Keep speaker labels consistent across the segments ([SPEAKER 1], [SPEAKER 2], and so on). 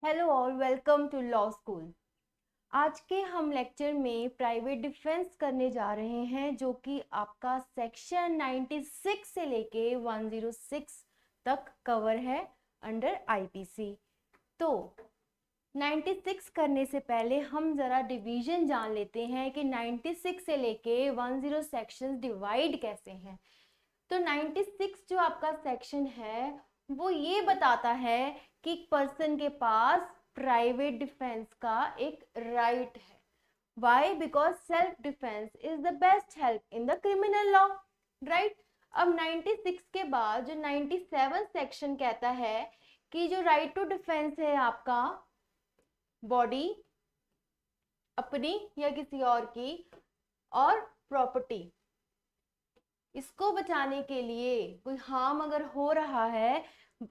[SPEAKER 1] Hello all, welcome to law school. आज के हम लेक्चर में प्राइवेट डिफेंस करने जा रहे हैं, जो कि आपका सेक्शन 96 से लेके 106 तक कवर है अंडर आईपीसी। तो 96 करने से पहले हम ज़रा डिवीजन जान लेते हैं कि 96 से लेके 10 सेक्शंस डिवाइड कैसे हैं। तो 96 जो आपका सेक्शन है वो ये बताता है कि पर्सन के पास प्राइवेट डिफेंस का एक राइट है। Why? Because self defence is the best help in the criminal law, right. अब 96 के बाद जो 97 सेक्शन कहता है कि जो राइट टू डिफेंस है आपका बॉडी अपनी या किसी और की और प्रॉपर्टी, इसको बचाने के लिए कोई हार्म अगर हो रहा है,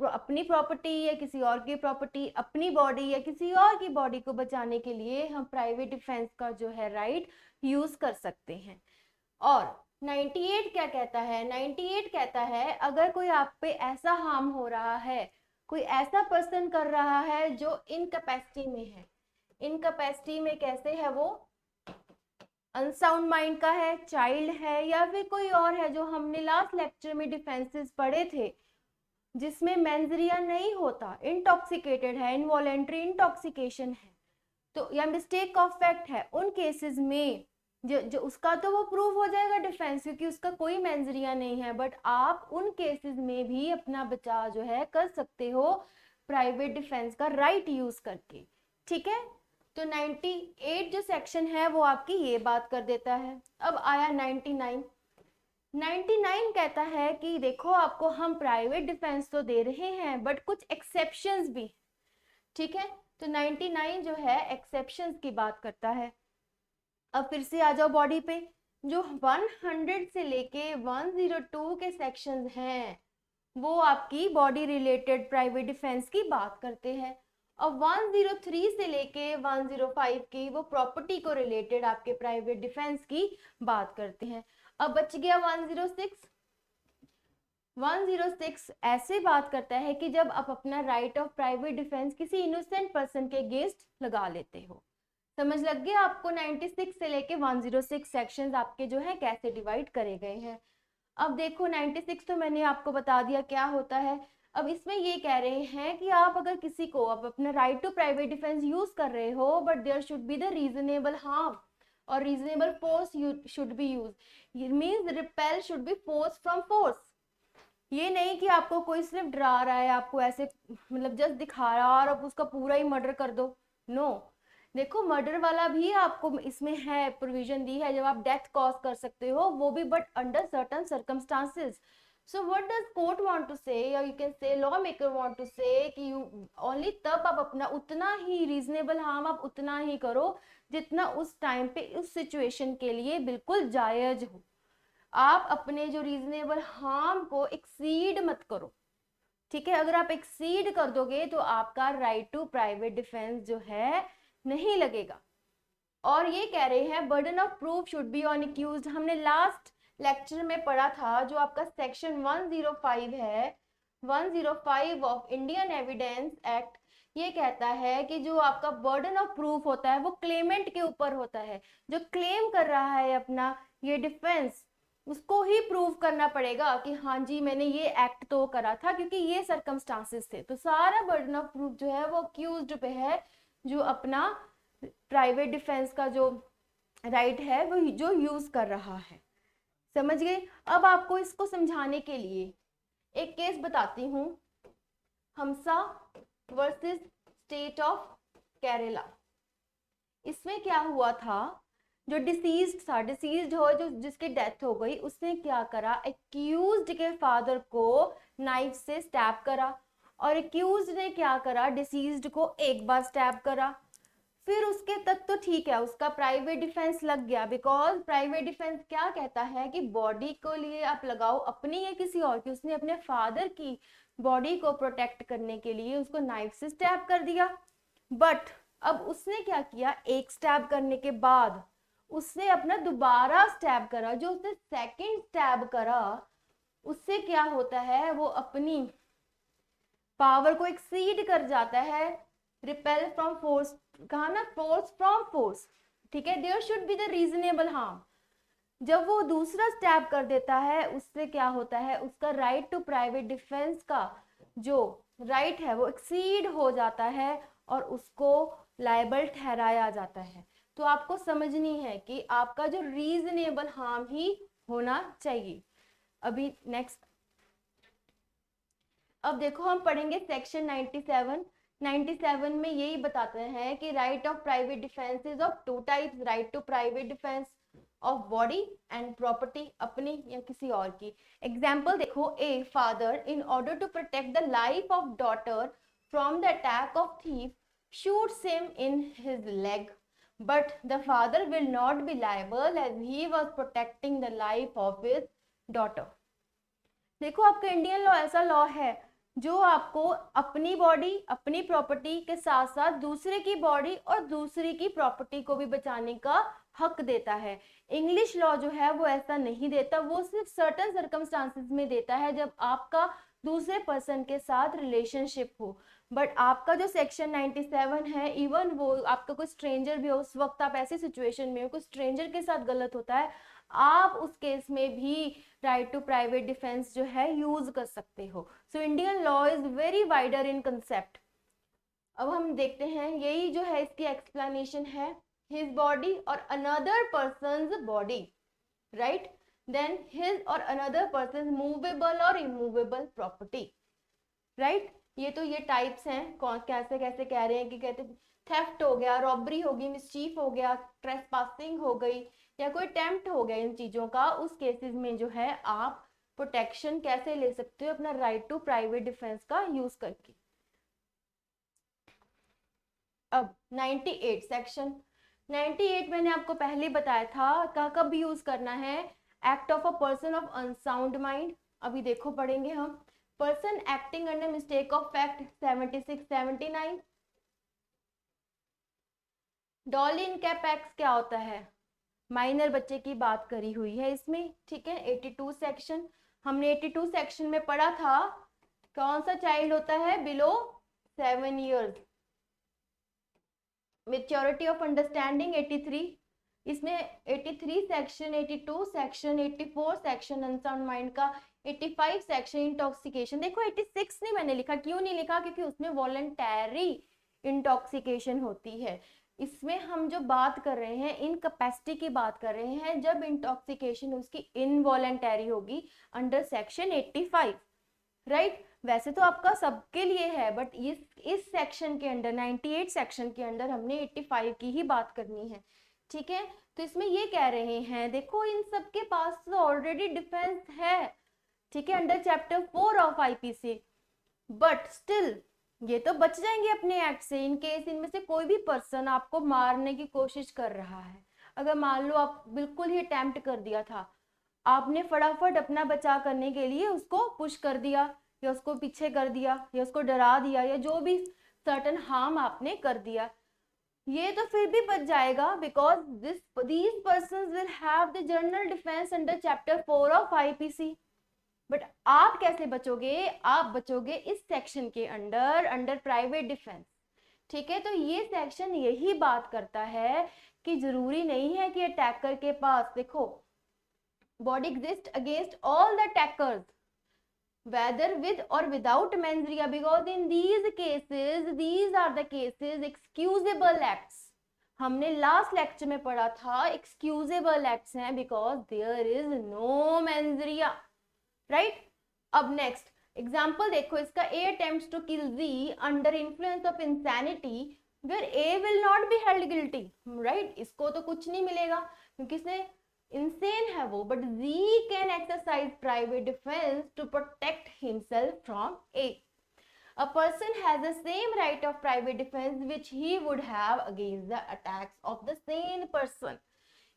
[SPEAKER 1] अपनी प्रॉपर्टी या किसी और की प्रॉपर्टी, अपनी बॉडी या किसी और की बॉडी को बचाने के लिए हम प्राइवेट डिफेंस का जो है राइट यूज कर सकते हैं। और 98 क्या कहता है? 98 कहता है अगर कोई आप पे ऐसा हार्म हो रहा है, कोई ऐसा पर्सन कर रहा है जो इनकैपेसिटी में है। इनकैपेसिटी में कैसे है वो? अनसाउंड माइंड का है, चाइल्ड है, या फिर कोई और है जो हमने लास्ट लेक्चर में डिफेंसेस पढ़े थे जिसमें मेंजरिया नहीं होता, इंटॉक्सिकेटेड है, इनवॉलेंट्री इंटॉक्सिकेशन है, तो या मिस्टेक ऑफ फैक्ट है, उन केसेस में जो उसका तो वो प्रूव हो जाएगा डिफेंस, क्योंकि उसका कोई मेंजरिया नहीं है। बट आप उन केसेस में भी अपना बचाव जो है कर सकते हो प्राइवेट डिफेंस का राइट यूज करके, ठीक है। तो 98 जो सेक्शन है वो आपकी ये बात कर देता है। अब आया 99। 99 कहता है कि देखो आपको हम प्राइवेट डिफेंस तो दे रहे हैं बट कुछ एक्सेप्शंस भी, ठीक है। तो 99 जो है एक्सेप्शंस की बात करता है। अब फिर से आ जाओ बॉडी पे। जो 100 से लेके 102 के सेक्शंस हैं वो आपकी बॉडी रिलेटेड प्राइवेट डिफेंस की बात करते हैं। अब 103 से लेके 105 की वो प्रॉपर्टी को रिलेटेड आपके प्राइवेट डिफेंस की बात करते हैं। अब बच गया 106। 106 ऐसे बात करता है कि जब आप अपना राइट ऑफ प्राइवेट डिफेंस किसी इनोसेंट पर्सन के अगेंस्ट लगा लेते हो। समझ लग गया आपको 96 से लेके 106 सेक्शंस आपके जो है कैसे डिवाइड करे गए हैं। अब देखो 96 तो मैंने आपको बता दिया क्या होता है। अब इसमें ये कह रहे हैं कि आप अगर किसी को आप अपना right to private defence use कर रहे हो but there should be the reasonable harm और reasonable force should be use, means repel should be force from force. ये नहीं कि आपको कोई सिर्फ डरा रहा है, आपको ऐसे मतलब जस्ट दिखा रहा है और आप उसका पूरा ही मर्डर कर दो। नो, देखो मर्डर वाला भी आपको इसमें है, प्रोविजन दी है, जब आप डेथ कॉज कर सकते हो वो भी, but under certain circumstances. So what does court want to say, या you can say law maker want to say कि यू ओनली तब आप अपना उतना ही रीजनेबल हार्म आप उतना ही करो जितना उस टाइम पे उस सिचुएशन के लिए बिल्कुल जायज हो। आप अपने जो रीजनेबल हार्म को एक्सीड मत करो, ठीक है। अगर आप एक्सीड कर दोगे तो आपका राइट टू प्राइवेट डिफेंस जो है नहीं लगेगा। और ये कह रहे हैं burden of proof should be on accused. हमने लास्ट लेक्चर में पढ़ा था जो आपका सेक्शन 105 है, 105 ऑफ इंडियन एविडेंस एक्ट, ये कहता है कि जो आपका बर्डन ऑफ प्रूफ होता है वो क्लेमेंट के ऊपर होता है। जो क्लेम कर रहा है अपना ये डिफेंस, उसको ही प्रूव करना पड़ेगा कि हाँ जी मैंने ये एक्ट तो करा था क्योंकि ये सरकमस्टांसेस थे। तो सारा बर्डन ऑफ प्रूफ जो है वो अक्यूज्ड पे है, जो अपना प्राइवेट डिफेंस का जो राइट है वो जो यूज कर रहा है। समझ गए? अब आपको इसको समझाने के लिए एक केस बताती हूँ, हमसा वर्सेस स्टेट ऑफ केरला। इसमें क्या हुआ था, जो डिसीज्ड था, डिसीज्ड हो जो जिसकी डेथ हो गई, उसने क्या करा, एक्यूज्ड के फादर को नाइफ से स्टैब करा, और एक्यूज्ड ने क्या करा, डिसीज्ड को एक बार स्टैब करा। फिर उसके तक तो ठीक है, उसका प्राइवेट डिफेंस लग गया, बिकॉज प्राइवेट डिफेंस क्या कहता है कि बॉडी को लिए आप लगाओ अपनी या किसी और की। उसने अपने फादर की बॉडी को प्रोटेक्ट करने के लिए उसको नाइफ से स्टैब कर दिया। बट अब उसने क्या किया, एक स्टैब करने के बाद उसने अपना दोबारा स्टैब करा। जो उसने सेकंड स्टैब करा उससे क्या होता है, वो अपनी पावर को एक्सीड कर जाता है रिपेल फ्रॉम फोर्स, कहा ना, फोर्स फ्रॉम फोर्स, ठीक है, there should be the reasonable harm. जब वो दूसरा स्टैब कर देता है उससे क्या होता है, उसका राइट टू प्राइवेट डिफेंस का जो राइट है वो एक्सीड हो जाता है और उसको लायबल ठहराया जाता है। तो आपको समझनी है कि आपका जो रीजनेबल हार्म ही होना चाहिए। अभी नेक्स्ट, अब देखो हम पढ़ेंगे सेक्शन 97। 97 में यही बताते हैं कि right of private defence is of two types, right to private defence of body and property, अपनी या किसी और की। एग्जाम्पल देखो, a father in order to protect the life of daughter from the attack of thief shoots him in his leg, but the father will not be liable as he was protecting the life of his daughter। देखो आपका Indian law ऐसा law है जो आपको अपनी body, अपनी property के साथ साथ दूसरे की बॉडी और दूसरे की प्रॉपर्टी को भी बचाने का हक देता है। इंग्लिश लॉ जो है वो ऐसा नहीं देता, वो सिर्फ सर्टेन सर्कमस्टांसेस में देता है जब आपका दूसरे पर्सन के साथ रिलेशनशिप हो। बट आपका जो सेक्शन 97 है, इवन वो आपका कोई स्ट्रेंजर भी हो, उस वक्त आप ऐसी सिचुएशन में हो, कोई स्ट्रेंजर के साथ गलत होता है, आप उस केस में भी राइट टू प्राइवेट डिफेंस जो है यूज कर सकते हो। So Indian law is very wider in concept. अब हम देखते हैं, यही जो है इसकी एक्सप्लेनेशन है, हिज बॉडी और another person's body, right, then his और अनदर पर्सन मूवेबल और इमूवेबल प्रॉपर्टी, राइट। ये तो ये टाइप्स हैं, कौन कैसे कैसे कह रहे हैं कि कहते थेफ्ट हो गया, रॉबरी होगी, मिसचीफ हो गया, ट्रेसपासिंग हो गई या कोई अटेम्प्ट हो गया इन चीजों का, उस केसेस में जो है आप प्रोटेक्शन कैसे ले सकते हो अपना राइट टू प्राइवेट डिफेंस का यूज करके। अब 98 सेक्शन 98 मैंने आपको पहले बताया था कब यूज करना है, act of a person of unsound mind. अभी देखो पढ़ेंगे हम, person acting under mistake of fact 76 79। Dolly in cap act क्या होता है, माइनर बच्चे की बात करी हुई है इसमें, ठीक है। 82 सेक्शन, हमने 82 सेक्शन में पढ़ा था कौन सा चाइल्ड होता है below 7 years। Maturity of understanding 83, इसमें 83 section, 82 section, 84 section unsound mind का, 85 सेक्शन इंटॉक्सिकेशन। देखो 86 नहीं मैंने लिखा, क्यों नहीं लिखा, क्योंकि उसमें वॉलंटरी इंटॉक्सिकेशन होती है। इसमें हम जो बात कर रहे हैं इनकैपेसिटी की बात कर रहे हैं, जब इंटॉक्सिकेशन उसकी इनवॉलंटरी होगी अंडर सेक्शन 85, राइट। वैसे तो आपका सबके लिए है, बट इस सेक्शन के अंडर 98 सेक्शन के अंडर हमने 85 की ही बात करनी है, ठीक है। तो इसमें ये कह रहे हैं, देखो इन सबके पास तो ऑलरेडी डिफेंस है, ठीक है, under chapter 4 of IPC, but still ये तो बच जाएंगे अपने एक्ट से इन केस इनमें से कोई भी पर्सन आपको मारने की कोशिश कर रहा है। अगर मान लो आप बिल्कुल ही अटेम्प्ट कर दिया था, आपने फटाफट अपना बचाव करने के लिए उसको पुश कर दिया या उसको पीछे कर दिया या उसको डरा दिया या जो भी सर्टेन हार्म आपने कर दिया, ये तो फिर भी बच जाएगा, because these persons will have the general defense under chapter 4 of IPC। But आप कैसे बचोगे, आप बचोगे इस सेक्शन के अंडर प्राइवेट डिफेंस, ठीक है। तो ये सेक्शन यही बात करता है कि जरूरी नहीं है कि अटैकर के पास, देखो, body exist against all the attackers whether with or without mens rea, because in these cases these are the cases excusable acts। हमने लास्ट लेक्चर में पढ़ा था एक्सक्यूजेबल एक्ट्स हैं because there is no mens rea, right. अब next example देखो इसका, A attempts to kill G under influence of insanity where A will not be held guilty, right. इसको तो कुछ नहीं मिलेगा क्योंकि इसने इंसेन है वो, but G can exercise private defence to protect himself from A. A person has the same right of private defense which he would have against the attacks of the same person।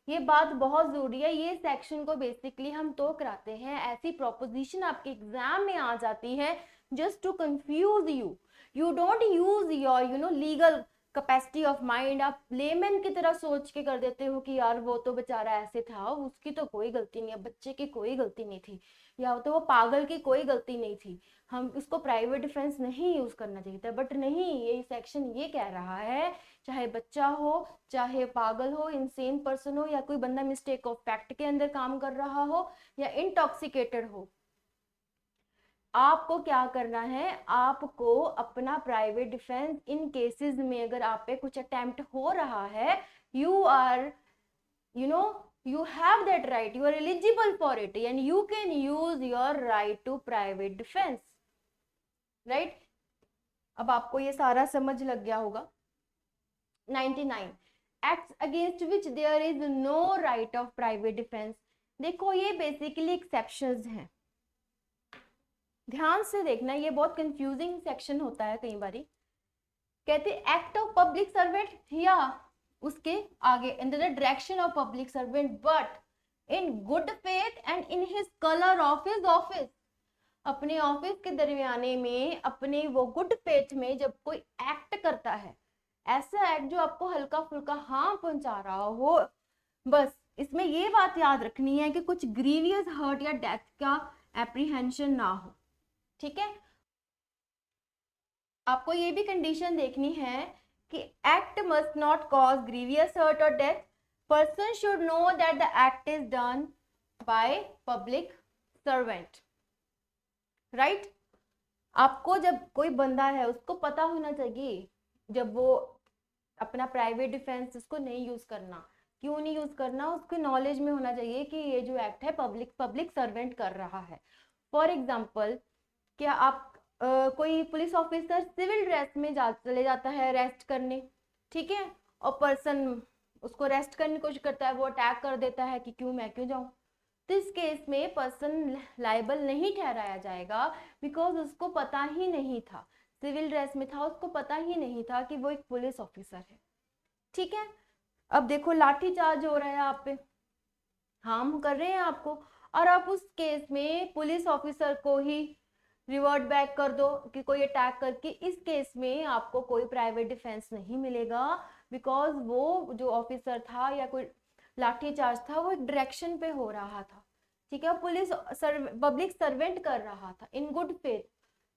[SPEAKER 1] ये बात बहुत जरूरी है, ये section को basically हम तो कराते हैं, ऐसी प्रोपोजिशन आपके एग्जाम में आ जाती है just to confuse you. You don't use your legal capacity of mind, आप लेमैन की तरह सोच के कर देते हो कि यार वो तो बेचारा ऐसे था, उसकी तो कोई गलती नहीं है, बच्चे की कोई गलती नहीं थी, या तो वो पागल की कोई गलती नहीं थी, हम इसको प्राइवेट डिफेंस नहीं यूज करना चाहिए था। बट नहीं, ये सेक्शन ये कह रहा है चाहे बच्चा हो, चाहे पागल हो, इनसेन पर्सन हो, या कोई बंदा मिस्टेक ऑफ फैक्ट के अंदर काम कर रहा हो, या इंटॉक्सिकेटेड हो, आपको क्या करना है, आपको अपना प्राइवेट डिफेंस इन केसेस में अगर आप पे कुछ अटेम्प्ट हो रहा है, you are you have that right, you are eligible for it and you can use your right to private defense, right? अब आपको ये सारा समझ लग गया होगा। 99 acts against which there is no right of private defense। देखो ये बेसिकली एक्सेप्शंस हैं, ध्यान से देखना, ये बहुत कंफ्यूजिंग सेक्शन होता है कई बारी। कहते एक्ट ऑफ पब्लिक सर्वेंट या उसके आगे in the direction of public servant but in good faith and in his colour of his office. अपने ऑफिस के दरमियाने में, अपने वो गुड फेथ में जब कोई एक्ट करता है, ऐसा एक्ट जो आपको हल्का फुल्का हार्म पहुंचा रहा हो, बस इसमें ये बात याद रखनी है कि कुछ ग्रीवियस हर्ट या डेथ का एप्रीहेंशन ना हो, ठीक है। आपको ये भी कंडीशन देखनी है कि act must not cause grievous hurt और death, person should know that the act is done by public servant, right. आपको जब कोई बंदा है उसको पता होना चाहिए जब वो अपना प्राइवेट डिफेंस उसको नहीं यूज करना, क्यों नहीं यूज करना, उसके नॉलेज में होना चाहिए कि ये जो एक्ट है पब्लिक सर्वेंट कर रहा है। फॉर एग्जाम्पल, क्या आप कोई पुलिस ऑफिसर सिविल ड्रेस में चले जाता है अरेस्ट करने, ठीक है, और पर्सन उसको अरेस्ट करने की कोशिश करता है, वो अटैक कर देता है कि मैं क्यों जाऊं, तो इस केस में पर्सन लायबल नहीं ठहराया जाएगा, बिकॉज उसको पता ही नहीं था, सिविल ड्रेस में था, उसको पता ही नहीं था कि वो एक पुलिस ऑफिसर है, ठीक है। अब देखो लाठी चार्ज हो रहा है आप पे, हार्म कर रहे हैं आपको, और आप उस केस में पुलिस ऑफिसर को ही रिवर्ट बैक कर दो कि कोई अटैक करके, इस केस में आपको कोई प्राइवेट डिफेंस नहीं मिलेगा, बिकॉज वो जो ऑफिसर था या कोई लाठी चार्ज था वो एक डायरेक्शन पे हो रहा था, ठीक है, पब्लिक सर्वेंट कर रहा था इन गुड फेथ,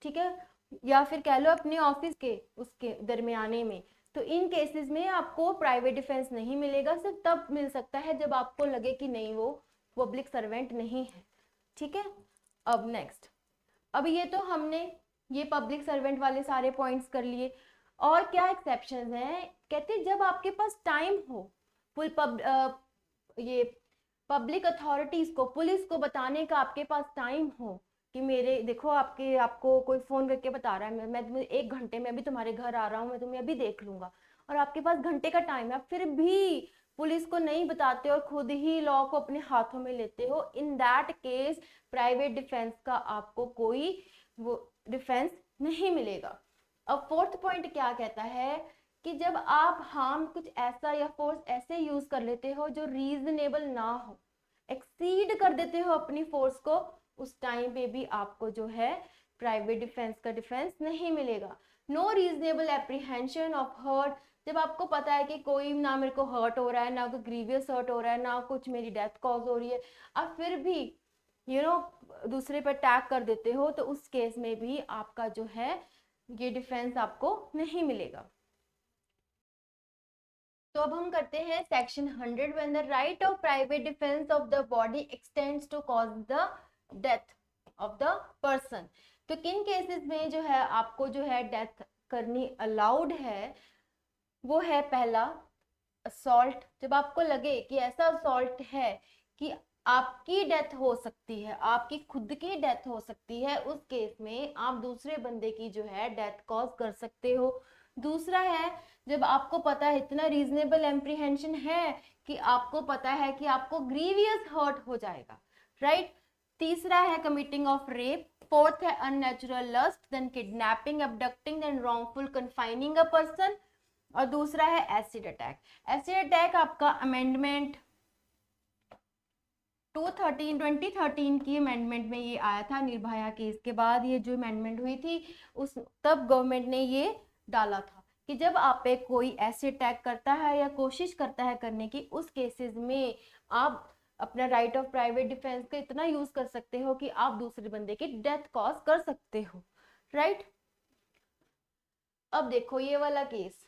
[SPEAKER 1] ठीक है, या फिर कह लो अपने ऑफिस के उसके दरमियाने में। तो इन केसेस में आपको प्राइवेट डिफेंस नहीं मिलेगा, सिर्फ तब मिल सकता है जब आपको लगे कि नहीं वो पब्लिक सर्वेंट नहीं है, ठीक है। अब नेक्स्ट, अब ये तो हमने ये पब्लिक सर्वेंट वाले सारे पॉइंट्स कर लिए, और क्या एक्सेप्शंस हैं, कहते जब आपके पास टाइम हो, ये पब्लिक अथॉरिटीज को, पुलिस को बताने का आपके पास टाइम हो कि मेरे देखो आपको कोई फोन करके बता रहा है मैं 1 घंटे में अभी तुम्हारे घर आ रहा हूँ, मैं तुम्हें अभी देख लूंगा, और आपके पास घंटे का टाइम है, फिर भी पुलिस को नहीं बताते और खुद ही लॉ को अपने हाथों में लेते हो, इन दैट केस प्राइवेट डिफेंस का आपको कोई वो डिफेंस नहीं मिलेगा। अब फोर्थ पॉइंट क्या कहता है कि जब आप हार्म कुछ ऐसा या फोर्स ऐसे यूज कर लेते हो जो रीजनेबल ना हो, एक्सीड कर देते हो अपनी फोर्स को, उस टाइम पे भी आपको जो है प्राइवेट डिफेंस का डिफेंस नहीं मिलेगा। No reasonable apprehension of hurt, जब आपको पता है कि कोई ना मेरे को हर्ट हो रहा है, ना कोई ग्रीवियस हर्ट हो रहा है, ना कुछ मेरी डेथ कॉज हो रही है, अब फिर भी दूसरे पर अटैक कर देते हो, तो उस केस में भी आपका जो है ये डिफेंस आपको नहीं मिलेगा। तो अब हम करते हैं section 100, when the right of private defence of the body extends to cause the death of the person. तो किन केसेस में जो है आपको जो है डेथ करनी अलाउड है, वो है पहला असॉल्ट, जब आपको लगे कि ऐसा असॉल्ट है कि आपकी डेथ हो सकती है, आपकी खुद की डेथ हो सकती है, उस केस में आप दूसरे बंदे की जो है डेथ कॉज कर सकते हो। दूसरा है जब आपको पता है, इतना रीजनेबल एप्रीहेंशन है कि आपको पता है कि आपको ग्रीवियस हर्ट हो जाएगा, राइट। तीसरा है कमिटिंग ऑफ रेप, फोर्थ है unnatural lust, then kidnapping, abducting, then wrongful confining a person, और दूसरा है एसिड अटैक। एसिड अटैक आपका अमेंडमेंट 2013 की अमेंडमेंट में ये आया था, निर्भया केस के बाद ये जो अमेंडमेंट हुई थी उस तब गवर्नमेंट ने ये डाला था कि जब आप पे कोई ऐसे अटैक करता है या कोशिश करता है करने की, उस केसेस में आप अपना राइट ऑफ प्राइवेट डिफेंस का इतना यूज कर सकते हो कि आप दूसरे बंदे की डेथ कॉज कर सकते हो, राइट। अब देखो ये वाला केस,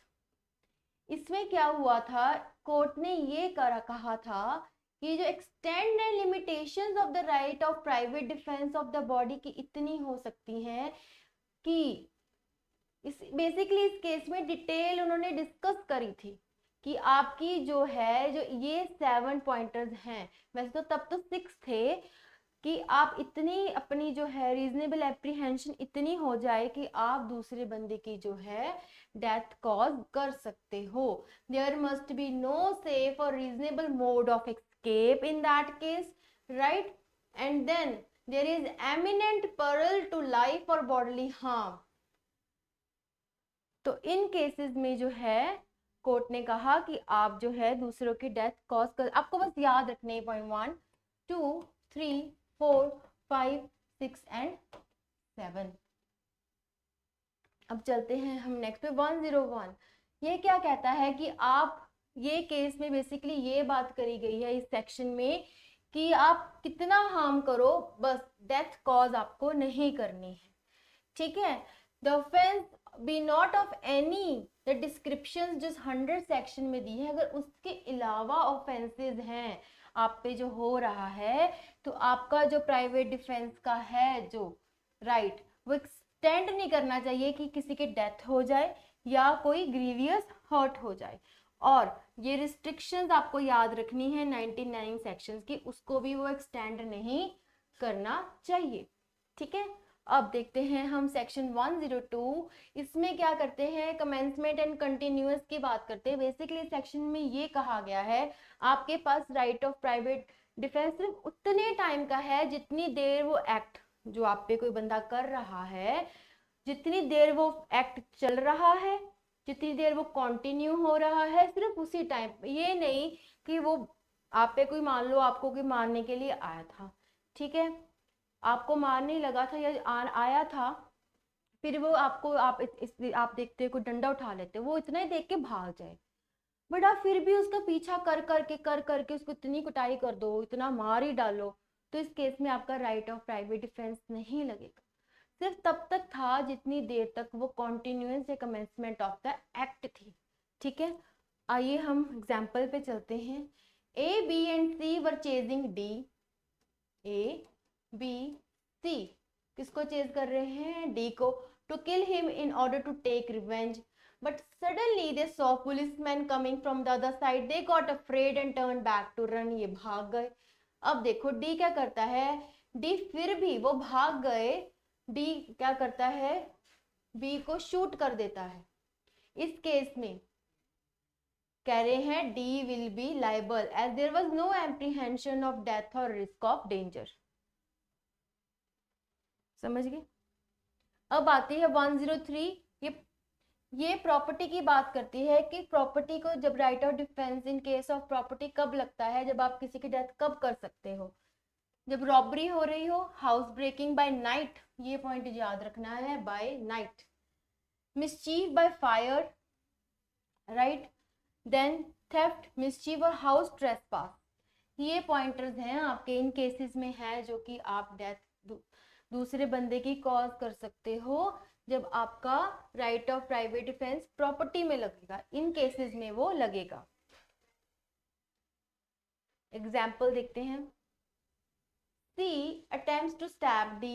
[SPEAKER 1] इसमें क्या हुआ था, कोर्ट ने ये कहा था कि जो extend and limitations of the right of private defence of the body की इतनी हो सकती हैं कि इस बेसिकली इस केस में डिटेल उन्होंने डिस्कस करी थी कि आपकी जो है जो ये 7 पॉइंटर्स हैं, वैसे तो तब तो 6 थे, कि आप इतनी अपनी जो है रीजनेबल एप्रीहेंशन इतनी हो जाए कि आप दूसरे बंदे की जो है डेथ कॉज कर सकते हो। There must be no safe और reasonable mode of escape in that case, right, and then there is eminent peril to life और बॉडीली हार्म। तो इन केसेस में जो है कोर्ट ने कहा कि आप जो है दूसरों की डेथ कॉज कर, आपको बस याद रखने पॉइंट 1 2 3 4 5 6 एंड 7। अब चलते हैं हम नेक्स्ट पे 101। ये क्या कहता है कि आप, ये केस में बेसिकली ये बात करी गई है इस सेक्शन में कि आप कितना हार्म करो, बस डेथ कॉज आपको नहीं करनी है, ठीक है। The offence be not of any the description जो 100 सेक्शन में दी है, अगर उसके अलावा ऑफेंसेस हैं आप पे जो हो रहा है, तो आपका जो प्राइवेट डिफेंस का है जो राइट, वो एक्सटेंड नहीं करना चाहिए कि किसी की डेथ हो जाए या कोई ग्रीवियस हर्ट हो जाए। और ये रिस्ट्रिक्शंस आपको याद रखनी है 99 सेक्शंस की, उसको भी वो एक्सटेंड नहीं करना चाहिए, ठीक है। अब देखते हैं हम सेक्शन 102, इसमें क्या करते हैं, कमेंसमेंट एंड कंटिन्यूअस की बात करते हैं। बेसिकली सेक्शन में ये कहा गया है आपके पास राइट ऑफ प्राइवेट डिफेंस सिर्फ उतने टाइम का है जितनी देर वो एक्ट जो आप पे कोई बंदा कर रहा है, जितनी देर वो एक्ट चल रहा है, जितनी देर वो कंटिन्यू हो रहा है, सिर्फ उसी टाइम। ये नहीं कि वो आप पे कोई, मान लो आपको कोई मारने के लिए आया था, ठीक है, आपको मारने लगा था या आया था, फिर वो आपको आप देखते हो कोई डंडा उठा लेते, वो इतना ही देख के भाग जाए, बट आप फिर भी उसका पीछा कर करके उसको इतनी कुटाई कर दो, इतना मार ही डालो, तो इस केस में आपका राइट ऑफ प्राइवेट डिफेंस नहीं लगेगा। सिर्फ तब तक था जितनी देर तक वो कॉन्टिन्यूएंस या कमेंसमेंट ऑफ द एक्ट थी, ठीक है। आइए हम एग्जाम्पल पे चलते हैं। A B and C were chasing D, A B C किसको चेज कर रहे हैं, डी को, to kill him in order to take revenge, but suddenly they saw policeman coming from the other side, they got afraid and turn back to run, ये भाग गए। अब देखो डी क्या करता है, डी फिर भी वो भाग गए, डी क्या करता है, बी को शूट कर देता है। इस केस में कह रहे हैं D will be liable as there was no apprehension of death और रिस्क ऑफ डेंजर, समझ गए। अब आती है 103, ये प्रॉपर्टी की बात करती है कि प्रॉपर्टी को जब right of defence in case of property कब लगता है, जब आप किसी की डेथ कब कर सकते हो, जब रॉबरी हो रही हो, हाउस ब्रेकिंग बाय नाइट, ये पॉइंट याद रखना है, by night, mischief by fire, right, then theft, mischief और हाउस ट्रेसपास, ये पॉइंटर्स हैं आपके, इन केसेस में है जो कि आप डेथ दूसरे बंदे की कॉज कर सकते हो जब आपका right of private defence property में लगेगा, इन केसेस में वो लगेगा। एग्जाम्पल देखते हैं। C attempts to stab D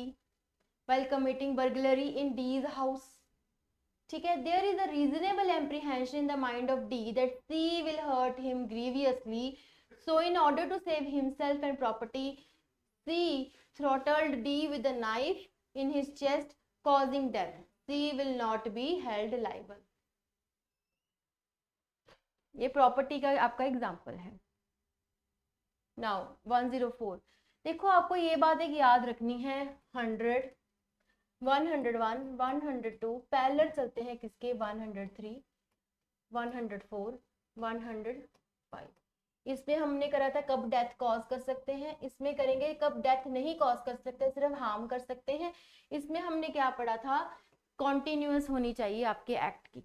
[SPEAKER 1] while committing burglary in D's house, ठीक है, there is a reasonable apprehension in the mind of D that C will hurt him grievously, so in order to save himself and property, C throttled D with a knife in his chest, causing death. C will not be held liable. ये property का आपका example है। Now 104, देखो आपको ये बात एक याद रखनी है, 100 101 102 पैरेलल चलते हैं किसके, 103 104 105। इसमें हमने करा था कब डेथ कॉज कर सकते हैं, इसमें करेंगे कब डेथ नहीं कॉज कर सकते, सिर्फ हार्म कर सकते हैं। इसमें हमने क्या पढ़ा था, कॉन्टिन्यूअस होनी चाहिए आपके एक्ट की,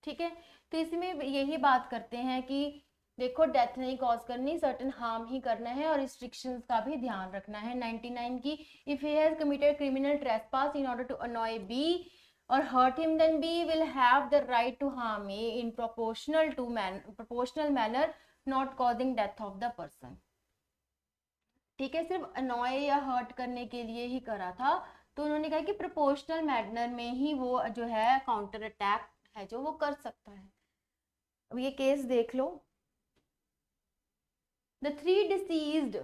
[SPEAKER 1] ठीक है, तो इसमें यही बात करते हैं कि देखो डेथ नहीं कॉज करनी, सर्टेन हार्म ही करना है और रिस्ट्रिक्शंस का भी ध्यान रखना है। 99 की, if he has committed criminal trespass in order to annoy B और hurt him, then B will have the right to harm A in proportional manner not causing death of the person. ठीक है, सिर्फ अनॉय या hurt करने के लिए ही करा था, तो उन्होंने कहा कि प्रोपोर्शनल मैनर में ही वो जो है काउंटर अटैक है जो वो कर सकता है। अब ये केस देख लो। The three deceased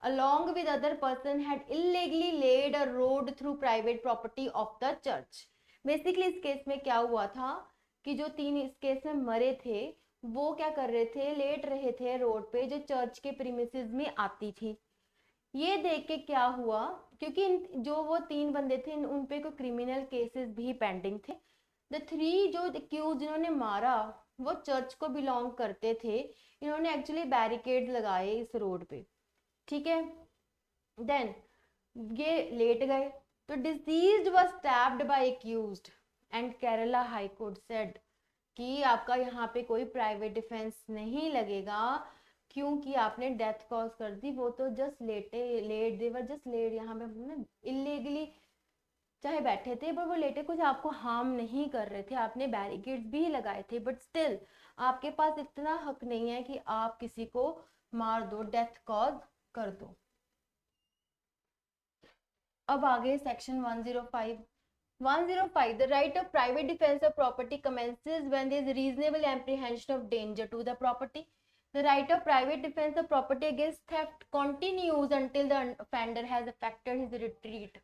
[SPEAKER 1] along with other person had illegally laid a road through private property of the church. Basically इस केस में क्या हुआ था कि जो तीन इस केस में मरे थे वो क्या कर रहे थे, लेट रहे थे रोड पे जो चर्च के प्रीमिसेस में आती थी। ये देख के क्या हुआ, क्योंकि जो वो तीन बंदे थे उन पे कोई क्रिमिनल केसेस भी पेंडिंग थे। द थ्री जो एक्यूज जिन्होंने मारा वो चर्च को बिलोंग करते थे। इन्होंने एक्चुअली बैरिकेड लगाए इस रोड पे, ठीक है। देन ये लेट गए, तो deceased was stabbed by accused and Kerala high court said कि आपका यहाँ पे कोई प्राइवेट डिफेंस नहीं लगेगा क्योंकि आपने डेथ कॉज कर दी। वो तो जस्ट लेट देवर जस्ट लेट, यहाँ पे इलीगली चाहे बैठे थे पर वो लेटे कुछ आपको हार्म नहीं कर रहे थे, आपने बैरिकेड्स भी लगाए थे, बट स्टिल आपके पास इतना हक नहीं है कि आप किसी को मार दो, डेथ कॉज कर दो। अब आगे section 105 the right of private defense of property commences when there is reasonable apprehension of danger to the property. The right of private defense of property against theft continues until the offender has effected his retreat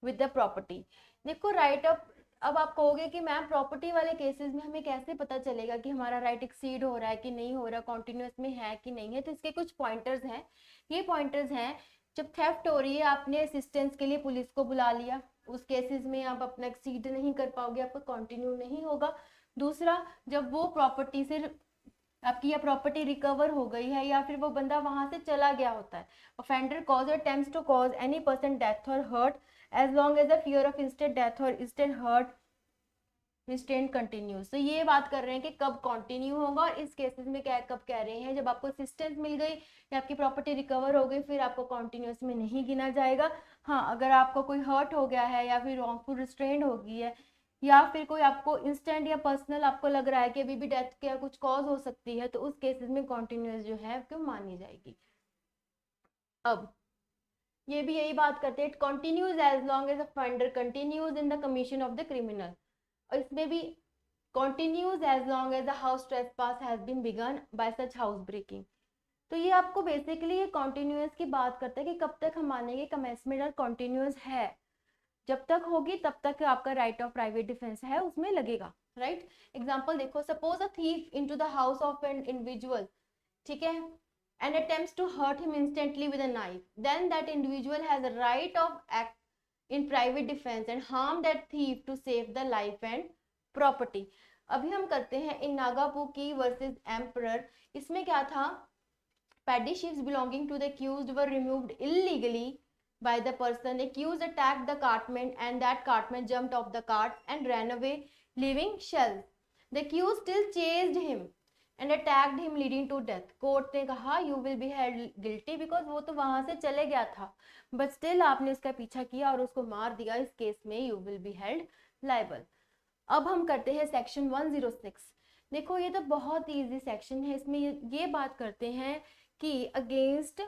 [SPEAKER 1] with the property. देखो right of, अब आप कहोगे कि ma'am property वाले cases में हमें कैसे पता चलेगा कि हमारा राइट एक्सीड हो रहा है कि नहीं हो रहा, कॉन्टिन्यूस में है कि नहीं है, तो इसके कुछ पॉइंटर्स हैं। ये पॉइंटर्स हैं, जब थेफ्ट हो रही है आपने असिस्टेंस के लिए पुलिस को बुला लिया, उस केसेस में आप अपना एक्सीड नहीं कर पाओगे, आपका कंटिन्यू नहीं होगा। दूसरा, जब वो प्रॉपर्टी से आपकी या प्रॉपर्टी रिकवर हो गई है या फिर वो बंदा वहां से चला गया होता है, ऑफेंडर कॉज और attempts to cause any person death और hurt as long as the fear of instant death और इंस्टेंट हर्ट इंस्टेंट कंटिन्यूज। तो ये बात कर रहे हैं कि कब कंटिन्यू होगा, और इस केसेस में क्या कब कह रहे हैं, जब आपको असिस्टेंस मिल गई या आपकी प्रॉपर्टी रिकवर हो गई फिर आपको कंटिन्यूस में नहीं गिना जाएगा। हाँ, अगर आपको कोई हर्ट हो गया है या फिर रॉन्गफुल रिस्ट्रेंड हो गई है या फिर कोई आपको इंस्टेंट या पर्सनल आपको लग रहा है कि अभी भी डेथ क्या कुछ कॉज हो सकती है, तो उस केसेस में कंटिन्यूस जो है क्यों मानी जाएगी। अब ये भी यही बात करते हैं, it continues as long as offender continues in the commission of the criminal, और इसमें भी continues as long as the house trespass has been begun by such house breaking। तो ये आपको बेसिकली ये कॉन्टिन्यूस की बात करता है कि कब तक हम मानेंगे कमेंसमेंट और कॉन्टिन्यूस है, जब तक होगी तब तक आपका राइट ऑफ प्राइवेट डिफेंस है उसमें लगेगा, राइट। एग्जांपल देखो, suppose a thief into the house of an individual, ठीक है, and attempts to hurt him instantly with a knife, then that individual has a right of act in private defense and harm that thief to save the life and property। अभी हम करते हैं इन नागापुकी versus emperor. इसमें क्या था, paddy sheaves belonging to the accused were removed illegally by the person accused, attacked the cartman and that cartman jumped off the cart and ran away leaving shells। The accused still chased him and attacked him leading to death। Court ने कहा you will be held guilty because वो तो वहां से चले गया था, but still आपने उसका पीछा किया और उसको मार दिया, इस केस में you will be held liable। अब हम करते हैं सेक्शन 106। देखो ये तो बहुत इजी सेक्शन है, इसमें ये बात करते हैं कि against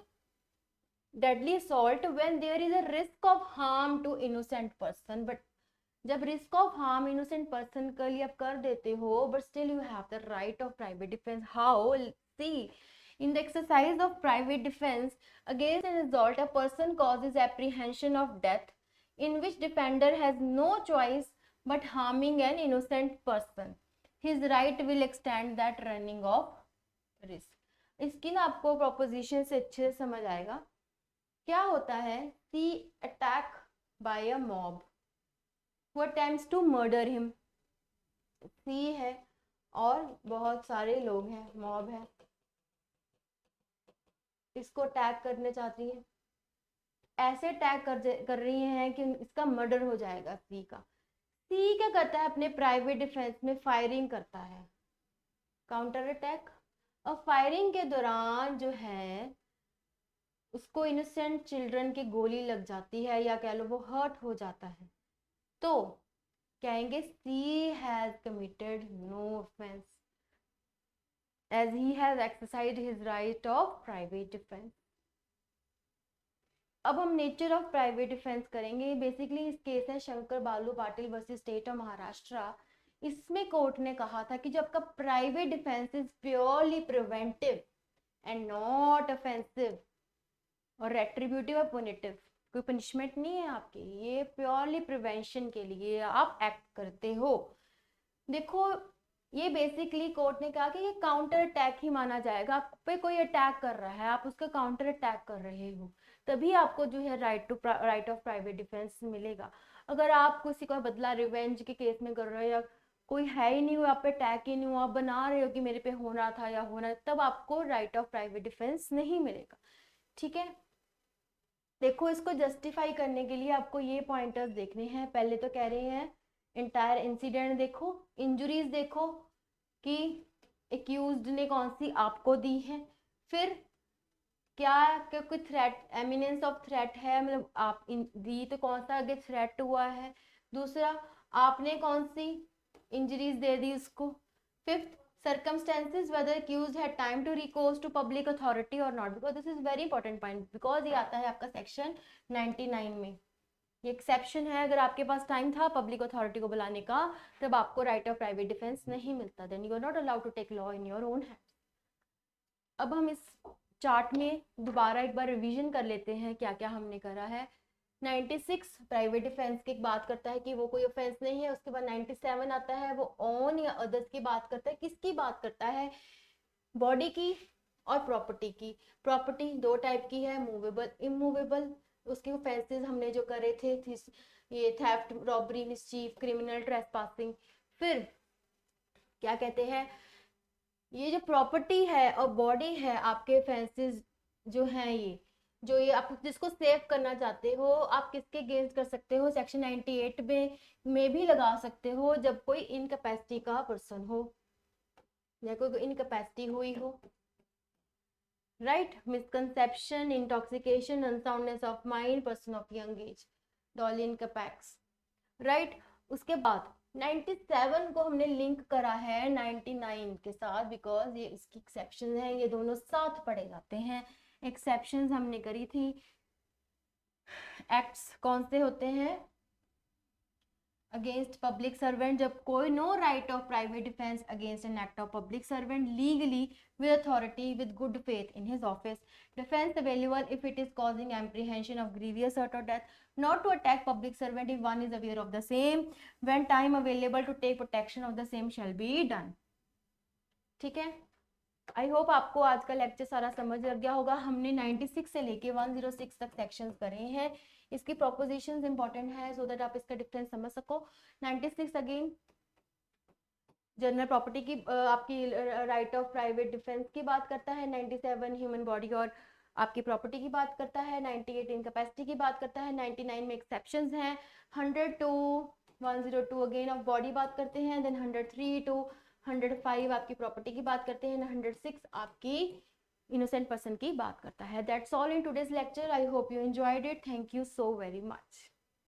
[SPEAKER 1] deadly assault when there is a risk of harm to innocent person. But जब risk of harm innocent person के लिए आप कर देते हो, but still you have the right of private defence. How, C, in the exercise of private defense against an assault, a person causes apprehension of death in which defender has no choice but harming an innocent person, his right will extend that running of risk। इसकी ना आपको proposition से अच्छे से समझ आएगा। क्या होता है, C attack by a mob who attempts to murder him। C है और बहुत सारे लोग हैं, मॉब है, इसको अटैक करने चाहती है, ऐसे अटैक कर रही हैं कि इसका मर्डर हो जाएगा सी का। सी क्या करता है, अपने प्राइवेट डिफेंस में फायरिंग करता है, काउंटर अटैक। और फायरिंग के दौरान जो है उसको इनोसेंट चिल्ड्रन की गोली लग जाती है या कह लो वो हर्ट हो जाता है, तो कहेंगे C has committed no offence as he has exercised his right of private defence. अब हम नेचर ऑफ प्राइवेट डिफेंस करेंगे। बेसिकली इस केस है Shankar Balu Patil versus state of Maharashtra. इसमें कोर्ट ने कहा था कि जब आपका private defence is purely preventive and not offensive और रेट्रीब्यूटिव और पुनिटिव, कोई पनिशमेंट नहीं है आपकी, ये प्योरली प्रिवेंशन के लिए आप एक्ट करते हो। देखो ये बेसिकली कोर्ट ने कहा कि ये काउंटर अटैक ही माना जाएगा, आप पे कोई अटैक कर रहा है, आप उसका काउंटर अटैक कर रहे हो, तभी आपको जो है राइट ऑफ प्राइवेट डिफेंस मिलेगा। अगर आप किसी का बदला रिवेंज के केस में कर रहे हो या कोई है ही नहीं हो, आप पे अटैक ही नहीं हो, आप बना रहे हो कि मेरे पे होना था या होना, तब आपको राइट ऑफ प्राइवेट डिफेंस नहीं मिलेगा। ठीक है, देखो इसको जस्टिफाई करने के लिए आपको ये पॉइंटर्स देखने हैं। पहले तो कह रहे हैं इंटायर इंसिडेंट देखो, इंजुरीज देखो कि एक्यूज्ड ने कौन सी आपको दी है, फिर क्या कोई थ्रेट, एमिनेंस ऑफ थ्रेट है, मतलब आप दी तो कौन सा आगे थ्रेट हुआ है, दूसरा आपने कौन सी इंजरीज दे दी उसको, fifth circumstances whether accused had time to recourse to public authority or not, because this is very important point, because ये आता है आपका सेक्शन 99 में, ये एक्सेप्शन है। अगर आपके पास टाइम था पब्लिक अथॉरिटी को बुलाने का तब आपको राइट ऑफ प्राइवेट डिफेंस नहीं मिलता, then you are not allowed to take law in your own hand. अब हम इस चार्ट में दोबारा एक बार रिवीजन कर लेते हैं क्या क्या हमने करा है। 96 प्राइवेट डिफेंस की बात करता है कि वो कोई ऑफेंस नहीं है। उसके बाद 97 आता है, वो ऑन या अदर्स की बात करता है। किसकी बात करता है? बॉडी की और प्रॉपर्टी की। प्रॉपर्टी दो टाइप की है, मूवेबल, इमूवेबल। उसके ऑफेंसेस हमने जो करे थे ये theft, robbery, mischief, criminal trespassing. फिर क्या कहते हैं, ये जो प्रॉपर्टी है और बॉडी है, आपके ऑफेंसेस जो हैं ये आप जिसको सेव करना चाहते हो, आप किसके अगेंस्ट कर सकते हो? सेक्शन 98 में भी लगा सकते हो, जब कोई इनकैपेसिटी का पर्सन हो या कोई इनकैपेसिटी हुई हो, right. Misconception, intoxication, unsoundness of mind, person of young age, doli incapax, right. उसके बाद 97 को हमने लिंक करा है 99 के साथ, बिकॉज ये इसकी एक्सेप्शन है, ये दोनों साथ पढ़े जाते हैं। एक्सेप्शंस हमने करी थी। एक्ट्स कौन से होते हैं? अगेंस्ट पब्लिक सर्वेंट, जब कोई no right of private defence against an act of public servant legally with authority with good faith in his office, defense available if it is causing apprehension of grievous hurt or death, not to attack public servant if one is aware of the same, when time available to take protection of the same shall be done। ठीक है, I hope आपको आज का lecture सारा समझ लग गया होगा। हमने 96 से लेके 106 तक सेक्शंस करे हैं। इसकी प्रोपोजिशंस इंपॉर्टेंट है सो दैट आप इसका डिफरेंस समझ सको। 96 अगेन जनरल प्रॉपर्टी की, आपकी राइट ऑफ प्राइवेट डिफेंस की बात करता है। 97 ह्यूमन बॉडी और आपकी प्रॉपर्टी की बात करता है। 98 इनकैपेसिटी की बात करता है। 99 में एक्सेप्शंस हैं। 100 टू 102 अगेन ऑफ बॉडी बात करते हैं। देन 103 टू 105 आपकी प्रॉपर्टी की बात करते हैं। 106 आपकी इनोसेंट पर्सन की बात करता है। That's all in today's lecture. I hope you enjoyed it. Thank you so very much.